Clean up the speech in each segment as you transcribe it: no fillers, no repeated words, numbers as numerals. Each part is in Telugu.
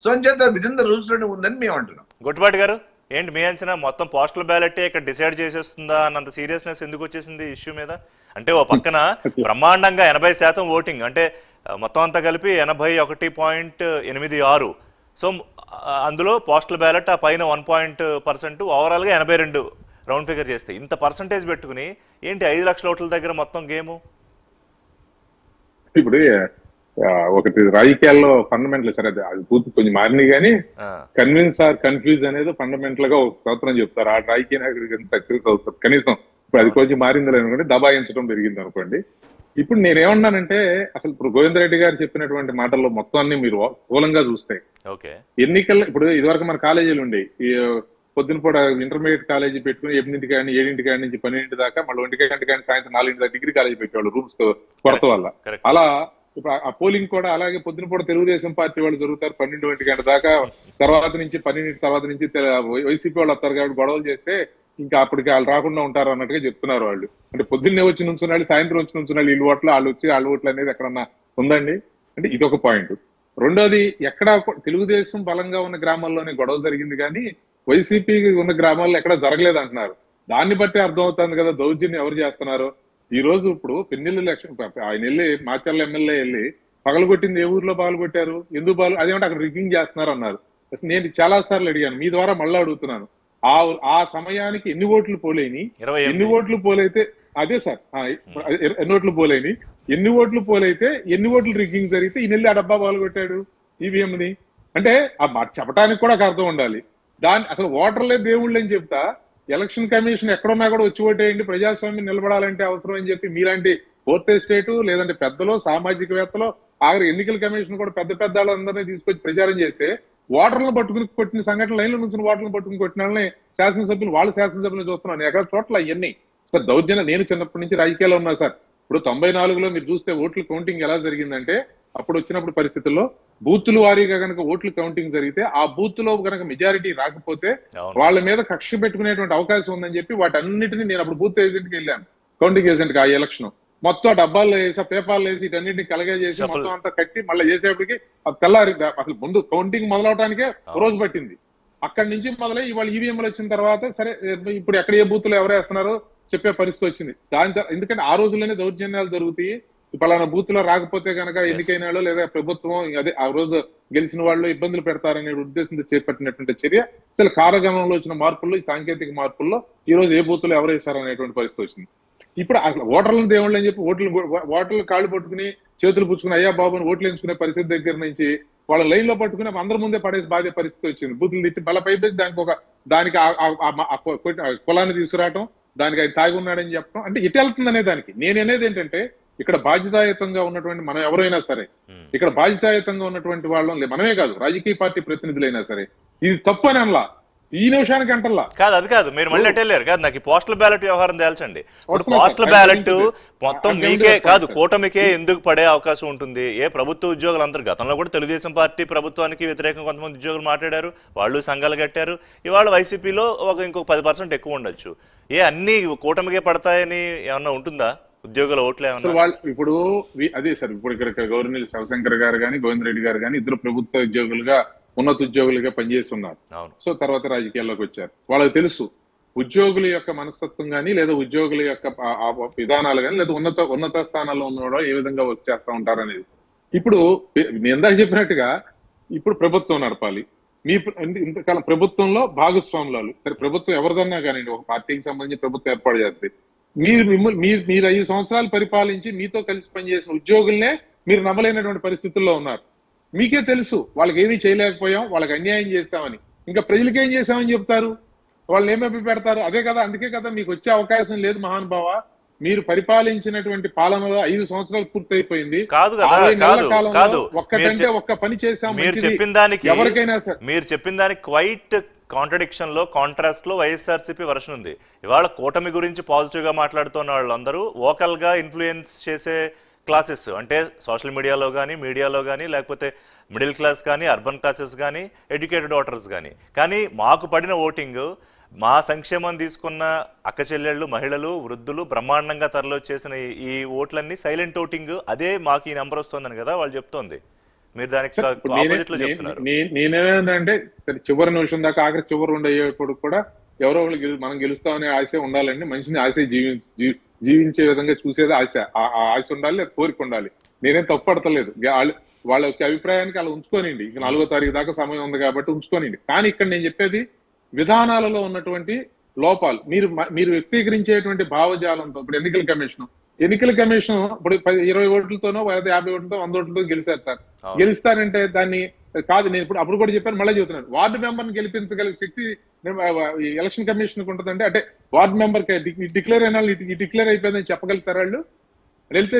సో అంచేత విదిన్ ద రూల్స్ లోనే ఉందని మేము అంటున్నాం. గుట్టుపాటి గారు ఏంటి మీ అంచనా? మొత్తం పోస్టల్ బ్యాలెట్ ఇక్కడ డిసైడ్ చేసేస్తుందా అన్నంత సీరియస్నెస్ ఎందుకు వచ్చేసింది ఇష్యూ మీద? అంటే ఓ పక్కన బ్రహ్మాండంగా 80% ఓటింగ్, అంటే మొత్తం అంతా కలిపి 81.86. సో అందులో పోస్టల్ బ్యాలెట్ ఆ పైన 1% ఓవరాల్గా 82 రౌండ్ ఫిగర్ చేస్తే ఇంత పర్సంటేజ్ పెట్టుకుని ఏంటి 5 లక్షల ఓట్ల దగ్గర మొత్తం గేము? ఇప్పుడు ఒకటి రాజకీయాల్లో ఫండమెంటల్ సరే అది పూర్తి కొంచెం మారినాయి కానీ కన్విన్స్ ఆర్ కన్ఫ్యూజ్ అనేది ఫండమెంటల్ గా ఒక సూత్రం చెప్తారు. ఆ రాజకీయ నాయకుడికి సక్సెస్ అవుతారు. కనీసం ఇప్పుడు అది కొంచెం మారింది అనుకోండి, దబాయించడం పెరిగింది అనుకోండి. ఇప్పుడు నేనేమన్నానంటే అసలు ఇప్పుడు గోవింద్ రెడ్డి గారు చెప్పినటువంటి మాటల్లో మొత్తం అన్ని మీరు స్థూలంగా చూస్తే ఎన్నికల్లో ఇప్పుడు ఇదివరకు మన కాలేజీలు ఉండే పొద్దున పూట ఇంటర్మీడియట్ కాలేజీ పెట్టుకుని 8 కానీ 7 కాడి నుంచి 12 దాకా, మళ్ళీ 1 గంట కానీ సాయంత్రం 4 దాకా డిగ్రీ కాలేజీ పెట్టేవాళ్ళు రూమ్స్ కొరత వల్ల. అలా ఇప్పుడు ఆ పోలింగ్ కూడా అలాగే పొద్దున పూట తెలుగుదేశం పార్టీ వాళ్ళు జరుగుతారు 12 గంట దాకా, తర్వాత నుంచి 12 తర్వాత నుంచి వైసీపీ వాళ్ళు వస్తారు కాబట్టి గొడవలు చేస్తే ఇంకా అప్పటికి వాళ్ళు రాకుండా ఉంటారు అన్నట్టుగా చెప్తున్నారు వాళ్ళు. అంటే పొద్దున్నే వచ్చి నుంచున్నాళ్ళు, సాయంత్రం వచ్చి నుంచున్నాళ్ళు, వీళ్ళు ఓట్లు వాళ్ళు వచ్చి వాళ్ళ ఓట్లు అనేది ఎక్కడన్నా ఉందండి అంటే ఇదొక పాయింట్. రెండోది, ఎక్కడ తెలుగుదేశం బలంగా ఉన్న గ్రామాల్లోనే గొడవ జరిగింది కానీ వైసీపీ ఉన్న గ్రామాల్లో ఎక్కడ జరగలేదు అంటున్నారు. దాన్ని బట్టి అర్థమవుతుంది కదా దౌర్జన్యం ఎవరు చేస్తున్నారు. ఈ రోజు ఇప్పుడు పిన్నెల్లి ఆయన వెళ్ళి మాచర్ల ఎమ్మెల్యే వెళ్ళి పగలగొట్టింది ఏ ఊర్లో పగలగొట్టారు, ఎందుకు అదేమంటే అక్కడ రిగ్గింగ్ చేస్తున్నారు అన్నారు. నేను చాలా సార్లు అడిగాను, మీ ద్వారా మళ్ళీ అడుగుతున్నాను, ఆ సమయానికి ఎన్ని ఓట్లు పోలేని, ఎన్ని ఓట్లు పోలైతే అదే సార్ ఎన్ని ఓట్లు పోలేని, ఎన్ని ఓట్లు పోలైతే ఎన్ని ఓట్లు రిగ్గింగ్ జరిగితే ఈ నెల్లి ఆ డబ్బా పగలగొట్టాడు ఈవీఎంని అంటే చెప్పడానికి కూడా ఒక అర్థం ఉండాలి. అసలు ఓటర్లే దేవుళ్ళు అని చెప్తా ఎలక్షన్ కమిషన్ ఎక్కడున్నా కూడా వచ్చి ఓటేయండి, ప్రజాస్వామ్యం నిలబడాలంటే అవసరం అని చెప్పి మీలాంటి ఫోర్త్ ఎస్టేటు లేదంటే పెద్దలో సామాజికవేత్తలో ఆఖరి ఎన్నికల కమిషన్ కూడా పెద్ద పెద్ద వాళ్ళందరినీ తీసుకొచ్చి ప్రచారం చేస్తే ఓటర్లను పట్టుకుని కొట్టిన సంఘటన, లైన్లో నుంచి ఓటర్లను పట్టుకుని కొట్టిన వాళ్ళని శాసనసభ్యులు వాళ్ళ శాసనసభ్యులను చూస్తున్నాను ఎక్కడ చోట్ల ఇవన్నీ సార్ దౌర్జన్యం. నేను చిన్నప్పటి నుంచి రాజకీయాల్లో ఉన్నా సార్. ఇప్పుడు 94లో మీరు చూస్తే ఓట్ల కౌంటింగ్ ఎలా జరిగిందంటే అప్పుడు వచ్చినప్పుడు పరిస్థితుల్లో బూతుల వారీగా కనుక ఓట్లు కౌంటింగ్ జరిగితే ఆ బూత్ లో కనుక మెజారిటీ రాకపోతే వాళ్ళ మీద కక్ష పెట్టుకునేటువంటి అవకాశం ఉందని చెప్పి వాటన్నిటిని నేను అప్పుడు బూత్ ఏజెంట్కి వెళ్ళాను, కౌంటింగ్ ఏజెంట్ కి. ఆ ఎలక్షన్ మొత్తం డబ్బాల్లో వేసి పేపర్లు వేసి ఇటన్నింటినీ కలగా చేసి మొత్తం అంతా కట్టి మళ్ళీ చేసేప్పటికి తెల్లారి అసలు ముందు కౌంటింగ్ మొదలవడానికే రోజు పట్టింది. అక్కడి నుంచి మొదలై ఇవాళ ఈవీఎంలు వచ్చిన తర్వాత సరే ఇప్పుడు ఎక్కడ ఏ బూత్లో ఎవరు వేస్తున్నారో చెప్పే పరిస్థితి వచ్చింది. ఎందుకంటే ఆ రోజుల్లోనే దౌర్జన్యాలు జరుగుతాయి. పలానా బూత్ లో రాకపోతే కనుక ఎన్నికైన వాళ్ళు లేదా ప్రభుత్వం అదే ఆ రోజు గెలిచిన వాళ్ళు ఇబ్బందులు పెడతారనే ఉద్దేశంతో చేపట్టినటువంటి చర్య అసలు కాలగమనంలో వచ్చిన మార్పుల్లో, ఈ సాంకేతిక మార్పుల్లో ఈ రోజు ఏ బూత్లో ఎవరు వేశారు అనేటువంటి పరిస్థితి వచ్చింది. ఇప్పుడు అసలు ఓటర్లను దేవుళ్ళు అని చెప్పి ఓటర్లు కాళ్ళు పట్టుకుని చేతులు పుచ్చుకుని అయ్యా బాబుని ఓట్లు ఎంచుకునే పరిస్థితి దగ్గర నుంచి వాళ్ళ లైన్ లో పట్టుకుని అందరి ముందే పడేసి బాధే పరిస్థితి వచ్చింది. బూతులు తిట్టి బల పైపేసి దానికి కులాన్ని తీసుకురావటం, దానికి ఆయన తాగి ఉన్నాడని చెప్పడం అంటే ఇటు వెళ్తుంది అనే దానికి నేను అనేది ఏంటంటే ఇక్కడ బాధ్యతాయుతంగా ఉన్నటువంటి మనం ఎవరైనా సరే, ఇక్కడ బాధ్యతాయుతంగా ఉన్నటువంటి వాళ్ళం మనమే కాదు రాజకీయ పార్టీ ప్రతినిధులైనా సరే ఇది తప్పు అని అనలా ఈ నిమిషానికి అంటల్లా కాదు. అది కాదు, మీరు మళ్ళీ వెళ్ళారు కాదు. నాకు పోస్టల్ బ్యాలెట్ వ్యవహారం తేల్చండి. ఇప్పుడు పోస్టల్ బ్యాలెట్ మొత్తం మీకే కాదు కూటమికే ఎందుకు పడే అవకాశం ఉంటుంది? ఏ ప్రభుత్వ ఉద్యోగులు అందరూ గతంలో కూడా తెలుగుదేశం పార్టీ ప్రభుత్వానికి వ్యతిరేకంగా కొంతమంది ఉద్యోగులు మాట్లాడారు, వాళ్ళు సంఘాలు కట్టారు. ఇవాళ వైసీపీలో ఇంకొక 10% ఎక్కువ ఉండొచ్చు. అన్ని కూటమికే పడతాయని ఏమన్నా ఉంటుందా? ఉద్యోగుల ఓట్లు వాళ్ళు ఇప్పుడు అదే సార్ ఇప్పుడు ఇక్కడ గవర్నర్ శివశంకర్ గారు కానీ గోవింద్ రెడ్డి గారు కానీ ఇద్దరు ప్రభుత్వ ఉద్యోగులుగా ఉన్నత ఉద్యోగులుగా పనిచేసి ఉన్నారు. సో తర్వాత రాజకీయాల్లోకి వచ్చారు. వాళ్ళకి తెలుసు ఉద్యోగుల యొక్క మనస్తత్వం కానీ లేదా ఉద్యోగుల యొక్క విధానాలు కానీ లేదా ఉన్నత స్థానాల్లో ఉన్న ఏ విధంగా వర్క్ చేస్తూ ఉంటారు అనేది. ఇప్పుడు నేను ఇందాక చెప్పినట్టుగా ఇప్పుడు ప్రభుత్వం నడపాలి. ఇంతకాలం ప్రభుత్వంలో భాగస్వాములు సరే ప్రభుత్వం ఎవరిదన్నా కానీ ఒక పార్టీకి సంబంధించి ప్రభుత్వం ఏర్పాటు చేస్తుంది. మీరు 5 సంవత్సరాలు పరిపాలించి మీతో కలిసి పనిచేసిన ఉద్యోగులనే మీరు నమ్మలేనటువంటి పరిస్థితుల్లో ఉన్నారు. మీకే తెలుసు వాళ్ళకి ఏమీ చేయలేకపోయాం, వాళ్ళకి అన్యాయం చేస్తామని. ఇంకా ప్రజలకి ఏం చేశామని చెప్తారు, వాళ్ళు ఏమేమి పెడతారు? అదే కదా, అందుకే కదా మీకు వచ్చే అవకాశం లేదు మహానుభావ. మీరు పరిపాలించినటువంటి పాలనలో 5 సంవత్సరాలు పూర్తయిపోయింది. ఒక్కటంటే ఒక్క పని చేశాం. ఎవరికైనా మీరు చెప్పిన దానికి క్వైట్ కాంట్రడిక్షన్ లో కాంట్రాస్ట్ లో వైఎస్ఆర్సీపీ వర్షన్ ఉంది. ఇవాళ కూటమి గురించి పాజిటివ్ గా మాట్లాడుతున్న వాళ్ళందరూ వోకల్ గా ఇన్ఫ్లుయెన్స్ చేసే క్లాసెస్ అంటే సోషల్ మీడియాలో కానీ లేకపోతే మిడిల్ క్లాస్ కానీ అర్బన్ క్లాసెస్ కానీ ఎడ్యుకేటెడ్ ఓటర్స్ కానీ మాకు పడిన ఓటింగ్ మా సంక్షేమం తీసుకున్న అక్క చెల్లెళ్ళు మహిళలు వృద్ధులు బ్రహ్మాండంగా తరలో చేసిన ఈ ఓట్లన్నీ సైలెంట్ ఓటింగ్ అదే మాకు ఈ నెంబర్ వస్తుందని కదా వాళ్ళు చెప్తోంది. మీరు దానికి ఆపోజిట్ లో చెప్తున్నారు. నేనేంటంటే చివరి నిమిషం దాకా ఆఖరి చివరి ఉండి అయ్యేప్పుడు కూడా ఎవరో వాళ్ళు మనం గెలుస్తామనే ఆశ ఉండాలండి. మనిషిని ఆశ జీవించే విధంగా చూసేది ఆశ. ఆ ఆశ ఉండాలి, కోరిక ఉండాలి. నేనేం తప్పడతలేదు. వాళ్ళ అభిప్రాయానికి అలా ఉంచుకోనండి. ఇక 4వ తారీఖు దాకా సమయం ఉంది కాబట్టి ఉంచుకోనండి. కానీ ఇక్కడ నేను చెప్పేది విధానాలలో ఉన్నటువంటి లోపాలు మీరు వ్యక్తీకరించేటువంటి భావజాలంతో. ఇప్పుడు ఎన్నికల కమిషన్ ఇప్పుడు 20 ఓట్లతోనో 50 ఓట్లతో 100 ఓట్లతో గెలిచారు సార్. గెలుస్తారంటే దాన్ని కాదు, నేను ఇప్పుడు అప్పుడు కూడా చెప్పాను, మళ్ళీ చెబుతున్నాను. వార్డు మెంబర్ని గెలిపించగల శక్తి ఎలక్షన్ కమిషన్ కు ఉంటుందంటే, అంటే వార్డు మెంబర్ డిక్లేర్ అయినా డిక్లేర్ అయిపోయిందని చెప్పగలుగుతారు వాళ్ళు. వెళ్తే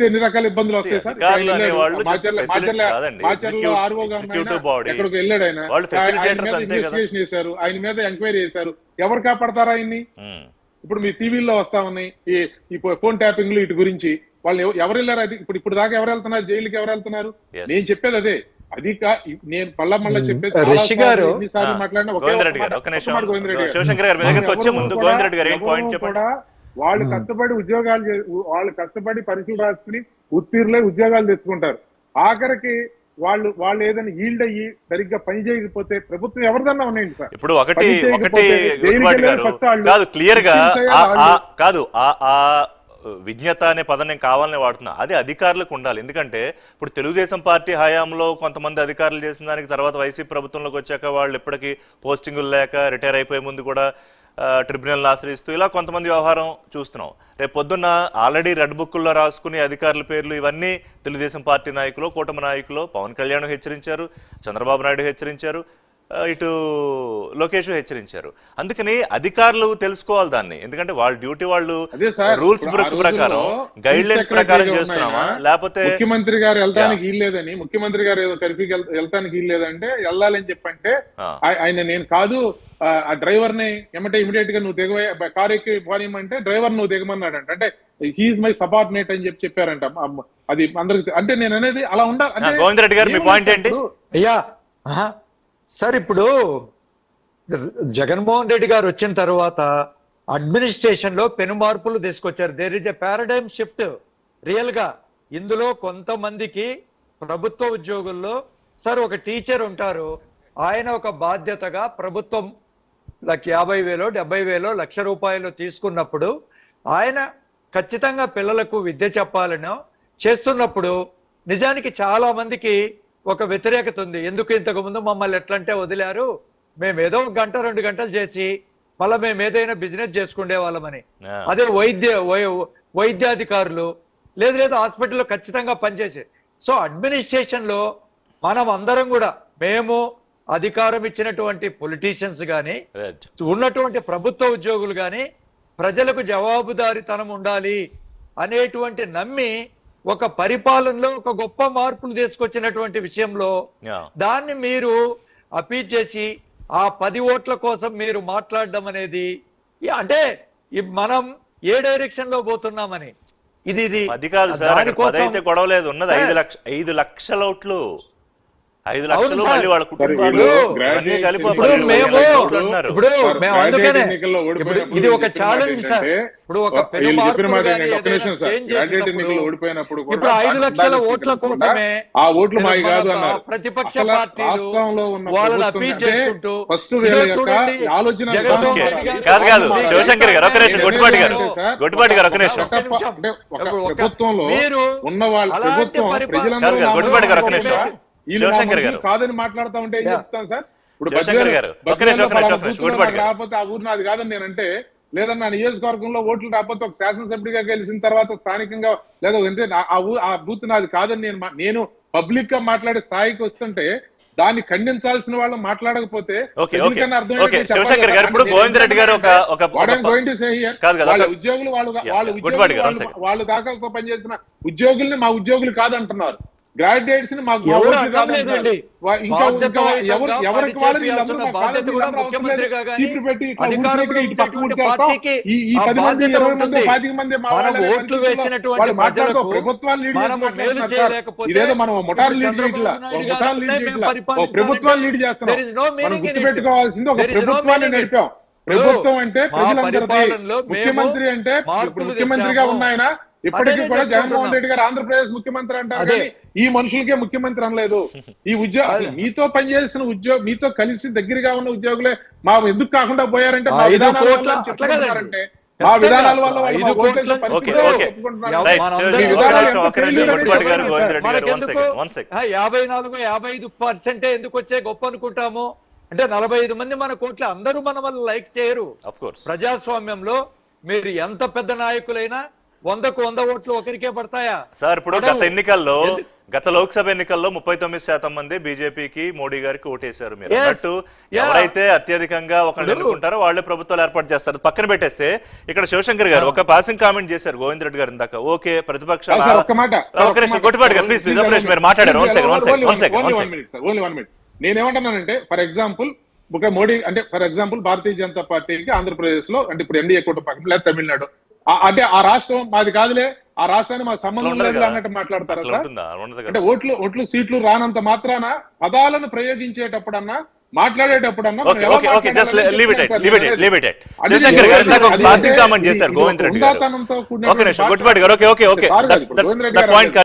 ఎన్ని రకాల ఇబ్బందులు వస్తాయి సార్. మాచర్లో ఆర్ఓ ఎక్కడికి వెళ్ళాడు, ఆయన ఇన్వెస్టిగేషన్ చేశారు, ఆయన మీద ఎంక్వైరీ చేశారు. ఎవరు కాపాడతారా ఆయన్ని? ఇప్పుడు మీ టీవీల్లో వస్తా ఉన్నాయి ఈ ఫోన్ ట్యాపింగ్లు వీటి గురించి. వాళ్ళు ఎవరు వెళ్ళారు? అది ఇప్పుడు దాకా ఎవరు వెళ్తున్నారు జైలుకి? ఎవరు వెళ్తున్నారు? నేను చెప్పేది అదే. అది నేను మళ్ళా చెప్పేది కూడా వాళ్ళు కష్టపడి వాళ్ళు కష్టపడి పరీక్షలు రాసుకుని ఉత్తీర్ణులై ఉద్యోగాలు తెచ్చుకుంటారు. ఆఖరికి వాళ్ళు ఏదైనా ఈల్డ్ అయ్యి సరిగ్గా పని చేయకపోతే ప్రభుత్వం ఎవరిదన్నా ఉన్నాయండి సార్. ఇప్పుడు ఒకటి కాదు, క్లియర్ గా కాదు, ఆ విజ్ఞత అనే పదం నేను కావాలని వాడుతున్నా. అది అధికారులకు ఉండాలి. ఎందుకంటే ఇప్పుడు తెలుగుదేశం పార్టీ హయాంలో కొంతమంది అధికారులు చేసిన దానికి తర్వాత వైసీపీ ప్రభుత్వంలోకి వచ్చాక వాళ్ళు ఎప్పటికీ పోస్టింగులు లేక రిటైర్ అయిపోయే ముందు కూడా ట్రిబ్యునల్ ఆశ్రయిస్తూ ఇలా కొంతమంది వ్యవహారం చూస్తున్నాం. రేపు పొద్దున్న ఆల్రెడీ రెడ్ బుక్కుల్లో రాసుకుని అధికారుల పేర్లు ఇవన్నీ తెలుగుదేశం పార్టీ నాయకులు, కూటమి నాయకులు, పవన్ కళ్యాణ్ హెచ్చరించారు, చంద్రబాబు నాయుడు హెచ్చరించారు, ఇటు లోకేష్ హెచ్చరించారు. అందుకని అధికారులు తెలుసుకోవాలి దాన్ని. ఎందుకంటే వాళ్ళ డ్యూటీ వాళ్ళు రూల్స్ ప్రకారం గైడ్ లైన్స్ ప్రకారం చేస్తున్నామా, లేకపోతే ముఖ్యమంత్రి గారు వెళ్ళడానికి వీల్లేదని, ముఖ్యమంత్రి గారు ఏదో కర్ఫ్యూకి వెళ్ళడానికి వీల్లేదంటే వెళ్ళాలని చెప్పంటే ఆయన నేను కాదు ఆ డ్రైవర్ ని ఎమ్మటే ఇమీడియట్ గా నువ్వు దిగవే కారు ఎక్కి పోనీయమంటే డ్రైవర్ నువ్వు దిగమన్నాడంట. అంటే హీఈస్ మై సబార్డినేట్ అని చెప్పారంట. అది అందరికి అంటే నేను అనేది అలా ఉండాలి. గోవింద్ రెడ్డి గారు మీ పాయింట్ ఏంటి? అయ్యా సార్, ఇప్పుడు జగన్మోహన్ రెడ్డి గారు వచ్చిన తర్వాత అడ్మినిస్ట్రేషన్ లో పెను మార్పులు తీసుకొచ్చారు. There is a paradigm shift real గా. ఇందులో కొంతమందికి ప్రభుత్వ ఉద్యోగుల్లో సార్ ఒక టీచర్ ఉంటారు, ఆయన ఒక బాధ్యతగా ప్రభుత్వం 50,000 70,000 1,00,000 తీసుకున్నప్పుడు ఆయన ఖచ్చితంగా పిల్లలకు విద్య చెప్పాలనో చేస్తున్నప్పుడు నిజానికి చాలా మందికి ఒక వ్యతిరేకత ఉంది. ఎందుకు ఇంతకు ముందు మమ్మల్ని ఎట్లంటే వదిలారు, మేము ఏదో 1 గంట 2 గంటలు చేసి మళ్ళీ మేము ఏదైనా బిజినెస్ చేసుకునే వాళ్ళమని. అదే వైద్యాధికారులు లేదు హాస్పిటల్లో ఖచ్చితంగా పనిచేసే. సో అడ్మినిస్ట్రేషన్ లో మనం అందరం కూడా, మేము అధికారం ఇచ్చినటువంటి పొలిటీషియన్స్ కానీ ఉన్నటువంటి ప్రభుత్వ ఉద్యోగులు కానీ ప్రజలకు జవాబుదారీతనం ఉండాలి అనేటువంటి నమ్మి ఒక పరిపాలనలో ఒక గొప్ప మార్పులు తీసుకొచ్చినటువంటి విషయంలో దాన్ని మీరు అపీల్ చేసి ఆ 10 ఓట్ల కోసం మీరు మాట్లాడడం అనేది అంటే మనం ఏ డైరెక్షన్ లో పోతున్నామని ఇది అది కాదు సార్. గొడవలేదు, ఉన్నది 5 లక్షల ఓట్లు. 5 లక్షలు మళ్ళీ వాళ్ళ కుటుంబాలు ఇది ఒక ఛాలెంజ్ సార్. ఇప్పుడు ఒక ఇప్పుడు 5 లక్షల ఓట్ల కోసమే ఆ ఓట్లు మావి కాదు అన్నారు ప్రతిపక్ష పార్టీలు వాళ్ళని అపీల్ చేసుకుంటూ. కాదు శివశంకర్ గారు ఒక నిమిషం, గొట్టిపాటి గారు ఒక నిమిషం, ప్రభుత్వంలో ఉన్న వాళ్ళ ప్రభుత్వం గొట్టిపాటి గారు ఒక నిమిషం, శివశంకర్ గారు కాదని మాట్లాడుతూ ఉంటే ఏం చెప్తాను సార్? ఇప్పుడు రాకపోతే ఆ ఊరు నాది కాదని నేనంటే, లేదన్నా నియోజకవర్గంలో ఓట్లు రాకపోతే ఒక శాసనసభ్యుడిగా గెలిచిన తర్వాత స్థానికంగా లేదా ఆ బూత్ నాది కాదని నేను పబ్లిక్ గా మాట్లాడే స్థాయికి వస్తుంటే దాన్ని ఖండించాల్సిన వాళ్ళు మాట్లాడకపోతే శివశంకర్ గారు ఇప్పుడు గోవింద్ రెడ్డి గారు వాళ్ళ ఉద్యోగులు వాళ్ళు దాకా పనిచేసిన ఉద్యోగుల్ని మా ఉద్యోగులు కాదంటున్నారు. గ్రాడ్యుయేట్స్ ని మాకు ముఖ్యమంత్రి ఇదేదో మనం ముఠాలు లీడ్ చేయట్లా, ప్రభుత్వాలు లీడ్ చేస్తున్నాం. మనం గుర్తుపెట్టుకోవాల్సింది ఒక ప్రభుత్వాన్ని నడిపాం. ప్రభుత్వం అంటే ప్రజలందరికీ, ముఖ్యమంత్రి అంటే ముఖ్యమంత్రిగా ఉన్న ఆయన ఇప్పటికీ అదే కూడా చెప్తున్నాను. జగన్మోహన్ రెడ్డి గారు ఆంధ్రప్రదేశ్ ముఖ్యమంత్రి అంటారు అదే. కానీ ఈ మనుషులకే ముఖ్యమంత్రి అనలేదు. ఈ మీతో పనిచేసిన మీతో కలిసి దగ్గరగా ఉన్న ఉద్యోగులే మా ఎందుకు కాకుండా పోయారంటే మా 5 విధానాల కోట్ల వల్ల అట్లా కదండి. చెప్తున్నారంటే మా విధానాల వల్ల వాళ్ళు 5 మా ఓట్లేసి కోట్ల పరిస్థితిలో ఓకే. చెప్పుకుంటున్నారు. రైట్, మనందరం ఒక విధానాలు నిమిషం, ఒక నిమిషం, ఎంత గొట్టిపాటి గారు, తెలియదు గోవిందరెడ్డి గారు, మనకెందుకు 1 second. 54-55% ఎందుకు వచ్చే గొప్ప అనుకుంటాము అంటే 45 మంది మన కోట్ల అందరూ మన వల్ల లైక్ చేయరు. Of course. ప్రజాస్వామ్యంలో మీరు ఎంత పెద్ద నాయకులైనా 100కు 100 ఓట్లు ఒకరికే పడతాయా సార్ ఇప్పుడు పడవు. గత లోక్సభ ఎన్నికల్లో 39% మంది బీజేపీకి మోడీ గారికి ఓటేశారు. మీరు Yes. అన్నట్టు Yeah. ఎవరైతే అత్యధికంగా ఒకళ్ళు ఎన్నుకుంటారో వాళ్ళే ప్రభుత్వాలు ఏర్పాటు చేస్తారు. పక్కన పెట్టేస్తే ఇక్కడ శివశంకర్ గారు ఒక పాసింగ్ కామెంట్ చేశారు గోవింద్ రెడ్డి గారు ఇందాక. ఓకే, ప్రతిపక్షాలు సార్, ఒక్క మాట. ఒక నిమిషం, గొట్టిపాటి గారు ప్లీజ్ ప్లీజ్, ఒక నిమిషం, మీరు మాట్లాడారు. Only 1 minute. నేనేమంటున్నానంటే ఫర్ ఎగ్జాంపుల్ ఒక మోడీ అంటే ఫర్ ఎగ్జాంపుల్ భారతీయ జనతా పార్టీకి ఆంధ్రప్రదేశ్ లో అంటే ఇప్పుడు ఎన్డీఏ కూటమి పక్కన లేదా తమిళనాడు అంటే ఆ రాష్ట్రం మాది కాదులే, ఆ రాష్ట్రానికి మా సంబంధం లేదు అన్నట్టు మాట్లాడతారా సార్? అంటే ఓట్లు సీట్లు రానంత మాత్రాన పదాలను ప్రయోగించేటప్పుడన్నా మాట్లాడేటప్పుడన్నా మనం ఎలా శివశంకర్ గారు ఇందాక ఒక పాసింగ్ కామెంట్ చేశారు గోవింద్ రెడ్డి గారు. ఉందాతనంతో కూడిన ఒక నిమిషం, గొట్టిపాటి గారు, ఓకే ఓకే ఓకే, సార్ కాదు, ఇప్పుడు గోవింద్ రెడ్డి గారు పాయింట్